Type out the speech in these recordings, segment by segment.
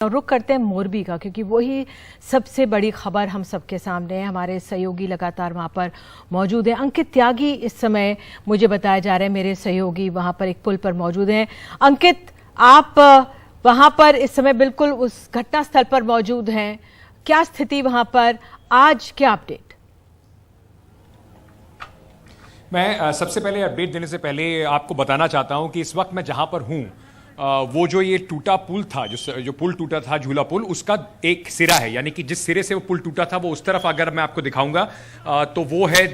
रुक करते हैं मोरबी का, क्योंकि वही सबसे बड़ी खबर हम सबके सामने है। हमारे सहयोगी लगातार वहां पर मौजूद हैं। अंकित त्यागी इस समय मुझे बताया जा रहा है, मेरे सहयोगी वहां पर एक पुल पर मौजूद हैं। अंकित, आप वहां पर इस समय बिल्कुल उस घटना स्थल पर मौजूद हैं, क्या स्थिति वहां पर, आज क्या अपडेट? मैं सबसे पहले अपडेट देने से पहले आपको बताना चाहता हूं कि इस वक्त मैं जहां पर हूं वो जो ये टूटा पुल था, जो पुल टूटा था, झूला पुल, उसका एक सिरा है, यानी कि जिस सिरे से वो पुल टूटा था वो उस तरफ अगर मैं आपको दिखाऊंगा तो वो है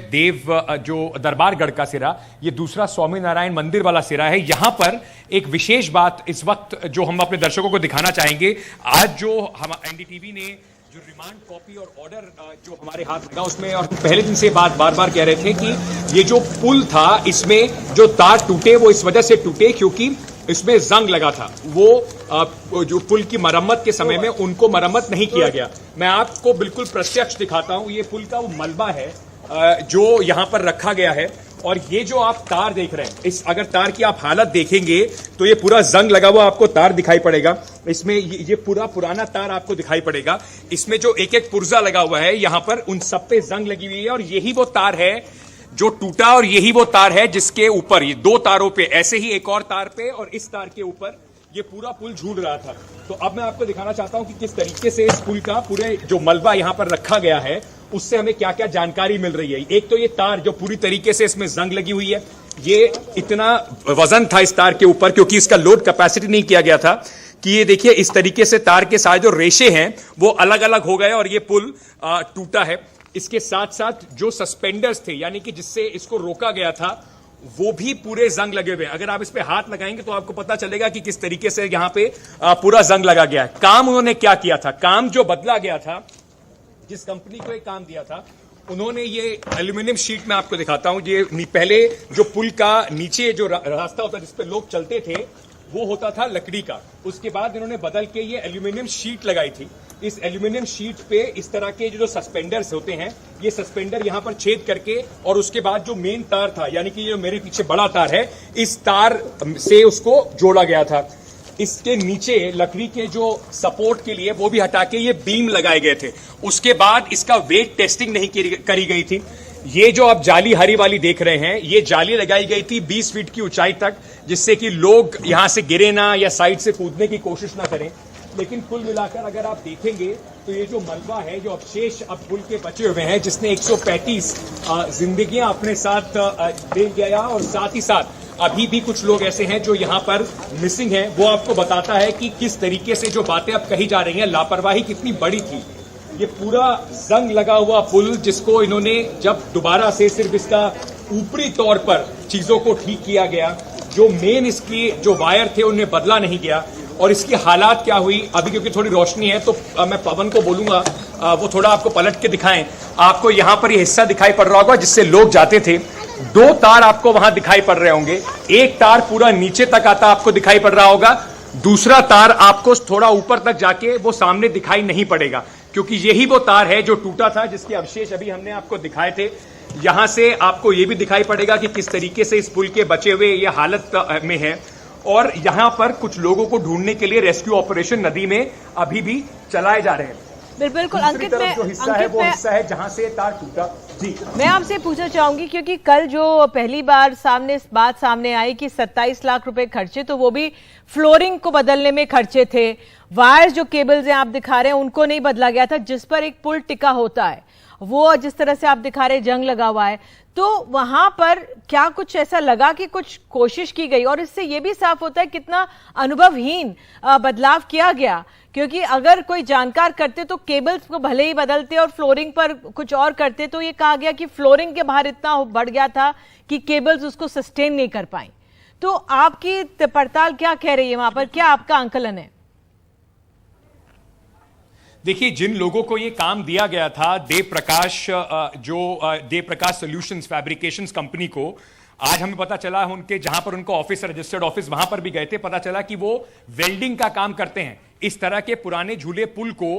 जो दरबारगढ़ का सिरा। ये दूसरा स्वामी नारायण मंदिर वाला सिरा है। यहां पर एक विशेष बात इस वक्त जो हम अपने दर्शकों को दिखाना चाहेंगे, आज जो हम एनडीटीवी ने जो रिमांड कॉपी और ऑर्डर जो हमारे हाथ लगा उसमें, और पहले दिन से बार बार कह रहे थे कि ये जो पुल था इसमें जो तार टूटे वो इस वजह से टूटे क्योंकि इसमें जंग लगा था। वो जो पुल की मरम्मत के समय में उनको मरम्मत नहीं किया गया। मैं आपको बिल्कुल प्रत्यक्ष दिखाता हूं, ये पुल का वो मलबा है जो यहां पर रखा गया है। और ये जो आप तार देख रहे हैं, इस अगर तार की आप हालत देखेंगे तो ये पूरा जंग लगा हुआ आपको तार दिखाई पड़ेगा। इसमें ये पूरा पुराना तार आपको दिखाई पड़ेगा। इसमें जो एक एक पुर्जा लगा हुआ है यहां पर, उन सब पे जंग लगी हुई है। और यही वो तार है जो टूटा, और यही वो तार है जिसके ऊपर ये दो तारों पे, ऐसे ही एक और तार पे और इस तार के ऊपर ये पूरा पुल झूल रहा था। तो अब मैं आपको दिखाना चाहता हूं कि किस तरीके से इस पुल का पूरे जो मलबा यहां पर रखा गया है उससे हमें क्या क्या जानकारी मिल रही है। एक तो ये तार जो पूरी तरीके से इसमें जंग लगी हुई है, ये इतना वजन था इस तार के ऊपर क्योंकि इसका लोड कैपेसिटी नहीं किया गया था कि ये देखिए इस तरीके से तार के सारे जो रेशे हैं वो अलग अलग हो गए और ये पुल टूटा है। इसके साथ साथ जो सस्पेंडर्स थे, यानी कि जिससे इसको रोका गया था, वो भी पूरे जंग लगे हुए हैं। अगर आप इस पे हाथ लगाएंगे तो आपको पता चलेगा कि किस तरीके से यहां पे पूरा जंग लगा गया है। काम उन्होंने क्या किया था, काम जो बदला गया था, जिस कंपनी को एक काम दिया था, उन्होंने ये एल्यूमिनियम शीट में आपको दिखाता हूं। ये पहले जो पुल का नीचे जो रास्ता होता जिस पे लोग चलते थे वो होता था लकड़ी का। उसके बाद इन्होंने बदल के ये एल्यूमिनियम शीट लगाई थी। इस एल्यूमिनियम शीट पे इस तरह के जो सस्पेंडर्स होते हैं, ये सस्पेंडर यहां पर छेद करके, और उसके बाद जो मेन तार था, यानी कि जो मेरे पीछे बड़ा तार है, इस तार से उसको जोड़ा गया था। इसके नीचे लकड़ी के जो सपोर्ट के लिए वो भी हटा के ये बीम लगाए गए थे। उसके बाद इसका वेट टेस्टिंग नहीं करी गई थी। ये जो आप जाली हरी वाली देख रहे हैं, ये जाली लगाई गई थी 20 फीट की ऊंचाई तक, जिससे कि लोग यहां से गिरे ना या साइड से कूदने की कोशिश ना करें। लेकिन कुल मिलाकर अगर आप देखेंगे तो ये जो मलबा है, जो अवशेष अब पुल के बचे हुए हैं, जिसने 135 जिंदगियां अपने साथ दे गया, और साथ ही साथ अभी भी कुछ लोग ऐसे हैं जो यहां पर मिसिंग हैं, वो आपको बताता है कि किस तरीके से जो बातें अब कही जा रही हैं, लापरवाही कितनी बड़ी थी। ये पूरा जंग लगा हुआ पुल, जिसको इन्होंने जब दोबारा से सिर्फ इसका ऊपरी तौर पर चीजों को ठीक किया गया, जो मेन इसकी जो वायर थे उन्हें बदला नहीं गया। और इसकी हालात क्या हुई अभी, क्योंकि थोड़ी रोशनी है तो मैं पवन को बोलूंगा वो थोड़ा आपको पलट के दिखाएं। आपको यहां पर ये हिस्सा दिखाई पड़ रहा होगा जिससे लोग जाते थे। दो तार आपको वहां दिखाई पड़ रहे होंगे। एक तार पूरा नीचे तक आता आपको दिखाई पड़ रहा होगा, दूसरा तार आपको थोड़ा ऊपर तक जाके वो सामने दिखाई नहीं पड़ेगा, क्योंकि यही वो तार है जो टूटा था, जिसके अवशेष अभी हमने आपको दिखाए थे। यहां से आपको ये भी दिखाई पड़ेगा कि किस तरीके से इस पुल के बचे हुए ये हालत में है। और यहां पर कुछ लोगों को ढूंढने के लिए रेस्क्यू ऑपरेशन नदी में अभी भी चलाए जा रहे हैं। बिल्कुल अंकित, जो हिस्सा है वो हिस्सा है जहां से तार टूटा। जी, मैं आपसे पूछना चाहूंगी, क्योंकि कल जो पहली बार बात सामने आई कि 27 लाख रुपए खर्चे, तो वो भी फ्लोरिंग को बदलने में खर्चे थे। वायर्स जो केबल्स हैं आप दिखा रहे हैं उनको नहीं बदला गया था, जिस पर एक पुल टिका होता है, वो जिस तरह से आप दिखा रहे हैं जंग लगा हुआ है। तो वहां पर क्या कुछ ऐसा लगा कि कुछ कोशिश की गई? और इससे यह भी साफ होता है कितना अनुभवहीन बदलाव किया गया, क्योंकि अगर कोई जानकार करते तो केबल्स को भले ही बदलते और फ्लोरिंग पर कुछ और करते, तो ये कहा गया कि फ्लोरिंग के बाहर इतना बढ़ गया था कि केबल्स उसको सस्टेन नहीं कर पाई। तो आपकी पड़ताल क्या कह रही है वहां पर, क्या आपका आंकलन है? देखिए, जिन लोगों को ये काम दिया गया था, देव प्रकाश सॉल्यूशंस फैब्रिकेशंस कंपनी को, आज हमें पता चला उनके जहां पर उनका ऑफिस है, रजिस्टर्ड ऑफिस, वहां पर भी गए थे, पता चला कि वो वेल्डिंग का काम करते हैं। इस तरह के पुराने झूले पुल को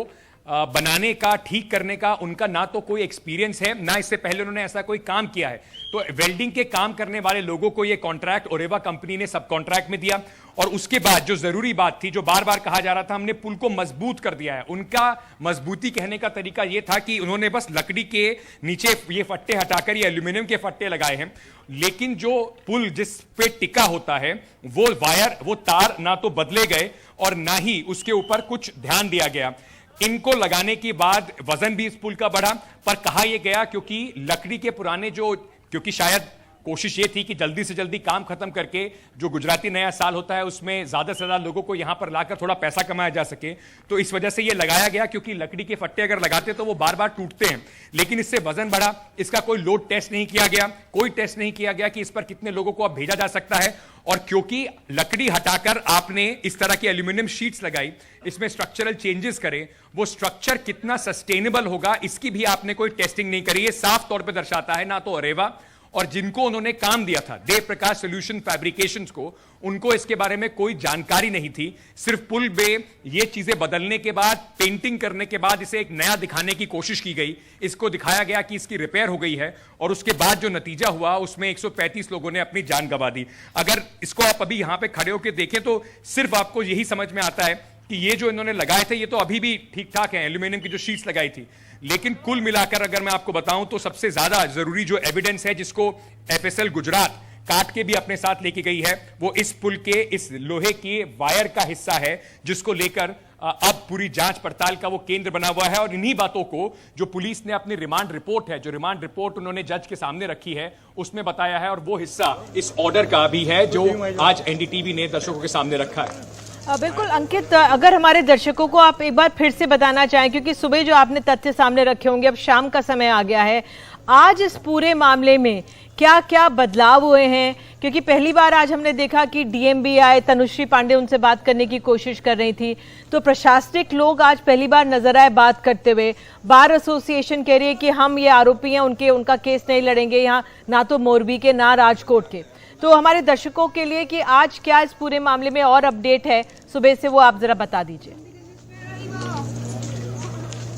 बनाने का, ठीक करने का उनका ना तो कोई एक्सपीरियंस है, ना इससे पहले उन्होंने ऐसा कोई काम किया है। तो वेल्डिंग के काम करने वाले लोगों को यह कॉन्ट्रैक्ट ओरेवा कंपनी ने सब कॉन्ट्रैक्ट में दिया, और उसके बाद जो जरूरी बात थी, जो बार बार कहा जा रहा था हमने पुल को मजबूत कर दिया है, उनका मजबूती कहने का तरीका यह था कि उन्होंने बस लकड़ी के नीचे ये फट्टे हटाकर ये एल्यूमिनियम के फट्टे लगाए हैं, लेकिन जो पुल जिस पे टिका होता है वो वायर, वो तार ना तो बदले गए और ना ही उसके ऊपर कुछ ध्यान दिया गया। इनको लगाने के बाद वजन भी इस पुल का बढ़ा, पर कहा यह गया क्योंकि लकड़ी के पुराने क्योंकि शायद कोशिश ये थी कि जल्दी से जल्दी काम खत्म करके जो गुजराती नया साल होता है उसमें ज्यादा से ज्यादा लोगों को यहां पर लाकर थोड़ा पैसा कमाया जा सके, तो इस वजह से ये लगाया गया, क्योंकि लकड़ी के फट्टे अगर लगाते तो वो बार बार टूटते हैं। लेकिन इससे वजन बढ़ा, इसका कोई लोड टेस्ट नहीं किया गया, कोई टेस्ट नहीं किया गया कि इस पर कितने लोगों को अब भेजा जा सकता है। और क्योंकि लकड़ी हटाकर आपने इस तरह की एल्यूमिनियम शीट्स लगाई, इसमें स्ट्रक्चरल चेंजेस करे, वो स्ट्रक्चर कितना सस्टेनेबल होगा इसकी भी आपने कोई टेस्टिंग नहीं करी। ये साफ तौर पर दर्शाता है ना तो अरेवा और जिनको उन्होंने काम दिया था देव प्रकाश सॉल्यूशन फैब्रिकेशंस को, उनको इसके बारे में कोई जानकारी नहीं थी। सिर्फ पुल में ये चीजें बदलने के बाद, पेंटिंग करने के बाद इसे एक नया दिखाने की कोशिश की गई, इसको दिखाया गया कि इसकी रिपेयर हो गई है, और उसके बाद जो नतीजा हुआ उसमें 135 लोगों ने अपनी जान गंवा दी। अगर इसको आप अभी यहां पे खड़े होकर देखें तो सिर्फ आपको यही समझ में आता है कि ये जो इन्होंने लगाए थे ये तो अभी भी ठीक ठाक है, एल्यूमिनियम की जो शीट्स लगाई थी, लेकिन कुल मिलाकर अगर मैं आपको बताऊं तो सबसे ज्यादा जरूरी जो एविडेंस है जिसको एफएसएल गुजरात काट के भी अपने साथ लेके गई है, वो इस पुल के इस लोहे के वायर का हिस्सा है, जिसको लेकर अब पूरी जांच पड़ताल का वो केंद्र बना हुआ है। और इन्हीं बातों को जो पुलिस ने अपनी रिमांड रिपोर्ट है, जो रिमांड रिपोर्ट उन्होंने जज के सामने रखी है, उसमें बताया है, और वो हिस्सा इस ऑर्डर का भी है जो आज एनडीटीवी ने दर्शकों के सामने रखा है। बिल्कुल अंकित, अगर हमारे दर्शकों को आप एक बार फिर से बताना चाहें, क्योंकि सुबह जो आपने तथ्य सामने रखे होंगे, अब शाम का समय आ गया है, आज इस पूरे मामले में क्या क्या बदलाव हुए हैं? क्योंकि पहली बार आज हमने देखा कि डीएम आए, तनुश्री पांडे उनसे बात करने की कोशिश कर रही थी, तो प्रशासनिक लोग आज पहली बार नजर आए बात करते हुए। बार एसोसिएशन कह रही है कि हम ये आरोपी हैं, उनका केस नहीं लड़ेंगे यहाँ, ना तो मोरबी के ना राजकोट के। तो हमारे दर्शकों के लिए कि आज क्या इस पूरे मामले में और अपडेट है सुबह से, वो आप जरा बता दीजिए।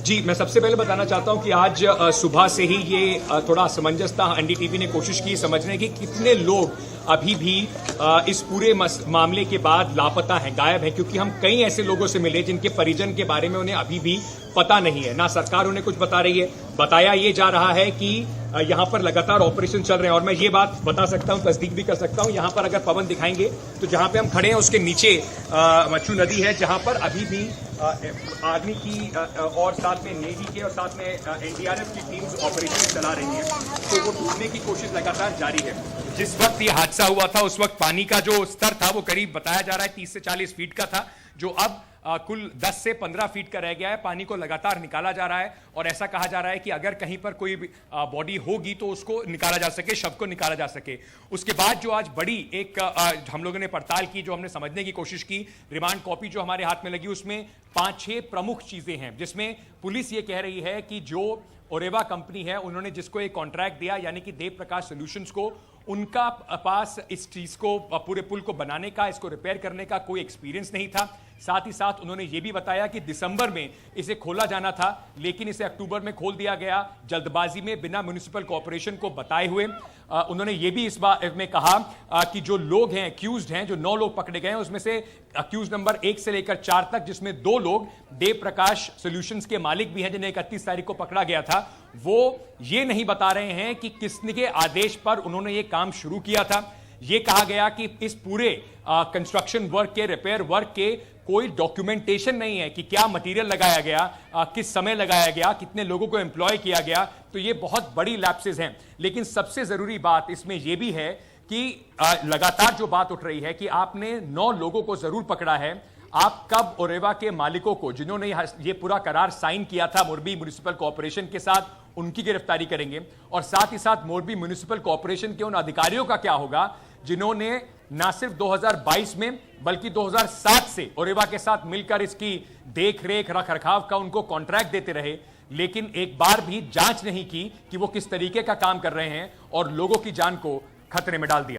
जी, मैं सबसे पहले बताना चाहता हूं कि आज सुबह से ही ये थोड़ा असमंजस था। एनडीटीवी ने कोशिश की समझने की कितने लोग अभी भी इस पूरे मामले के बाद लापता हैं, गायब हैं, क्योंकि हम कई ऐसे लोगों से मिले जिनके परिजन के बारे में उन्हें अभी भी पता नहीं है, ना सरकार उन्हें कुछ बता रही है। बताया ये जा रहा है कि यहां पर लगातार ऑपरेशन चल रहे हैं, और मैं ये बात बता सकता हूं, तस्दीक भी कर सकता हूं। यहां पर अगर पवन दिखाएंगे तो जहां पे हम खड़े हैं उसके नीचे मच्छू नदी है, जहां पर अभी भी आर्मी की और साथ में नेवी के और साथ में एनडीआरएफ की टीम्स ऑपरेशन चला रही हैं, तो वो ढूंढने की कोशिश लगातार जारी है। जिस वक्त ये हादसा हुआ था उस वक्त पानी का जो स्तर था वो करीब बताया जा रहा है 30 से 40 फीट का था, जो अब कुल 10 से 15 फीट का रह गया है। पानी को लगातार निकाला जा रहा है, और ऐसा कहा जा रहा है कि अगर कहीं पर कोई बॉडी होगी तो उसको निकाला जा सके, शव को निकाला जा सके। उसके बाद जो आज बड़ी एक हम लोगों ने पड़ताल की, जो हमने समझने की कोशिश की, रिमांड कॉपी जो हमारे हाथ में लगी, उसमें 5-6 प्रमुख चीजें हैं, जिसमें पुलिस ये कह रही है कि जो ओरेवा कंपनी है, उन्होंने जिसको एक कॉन्ट्रैक्ट दिया, यानी कि देव प्रकाश सॉल्यूशंस को, उनका पास इस चीज को, पूरे पुल को बनाने का, इसको रिपेयर करने का कोई एक्सपीरियंस नहीं था। साथ ही साथ उन्होंने ये भी बताया कि दिसंबर में इसे खोला जाना था, लेकिन इसे अक्टूबर में खोल दिया गया, जल्दबाजी में, बिना म्युनिसिपल कॉर्पोरेशन को बताए हुए। उन्होंने ये भी इस बार में कहा कि जो लोग हैं, अक्यूज्ड हैं, जो 9 लोग पकड़े गए हैं, उसमें से अक्यूज नंबर 1 से लेकर 4 तक, जिसमें 2 लोग देव प्रकाश सॉल्यूशंस के मालिक भी हैं, जिन्हें 31 तारीख को पकड़ा गया था, वो ये नहीं बता रहे हैं कि किसके आदेश पर उन्होंने ये काम शुरू किया था। ये कहा गया कि इस पूरे कंस्ट्रक्शन वर्क के, रिपेयर वर्क के कोई डॉक्यूमेंटेशन नहीं है कि क्या मटेरियल लगाया गया, किस समय लगाया गया, कितने लोगों को एम्प्लॉय किया गया, तो ये बहुत बड़ी लैप्सेस हैं। लेकिन सबसे जरूरी बात इसमें यह भी है कि लगातार जो बात उठ रही है कि आपने 9 लोगों को जरूर पकड़ा है, आप कब ओरेवा के मालिकों को, जिन्होंने ये पूरा करार साइन किया था मोरबी म्युनिसिपल कॉर्पोरेशन के साथ, उनकी गिरफ्तारी करेंगे, और साथ ही साथ मोरबी म्युनिसिपल कॉर्पोरेशन के उन अधिकारियों का क्या होगा जिन्होंने ना सिर्फ 2022 में बल्कि 2007 से ओरेवा के साथ मिलकर इसकी देख रेख रख रखाव का उनको कॉन्ट्रैक्ट देते रहे, लेकिन एक बार भी जांच नहीं की कि वो किस तरीके का काम कर रहे हैं और लोगों की जान को खतरे में डाल दिया।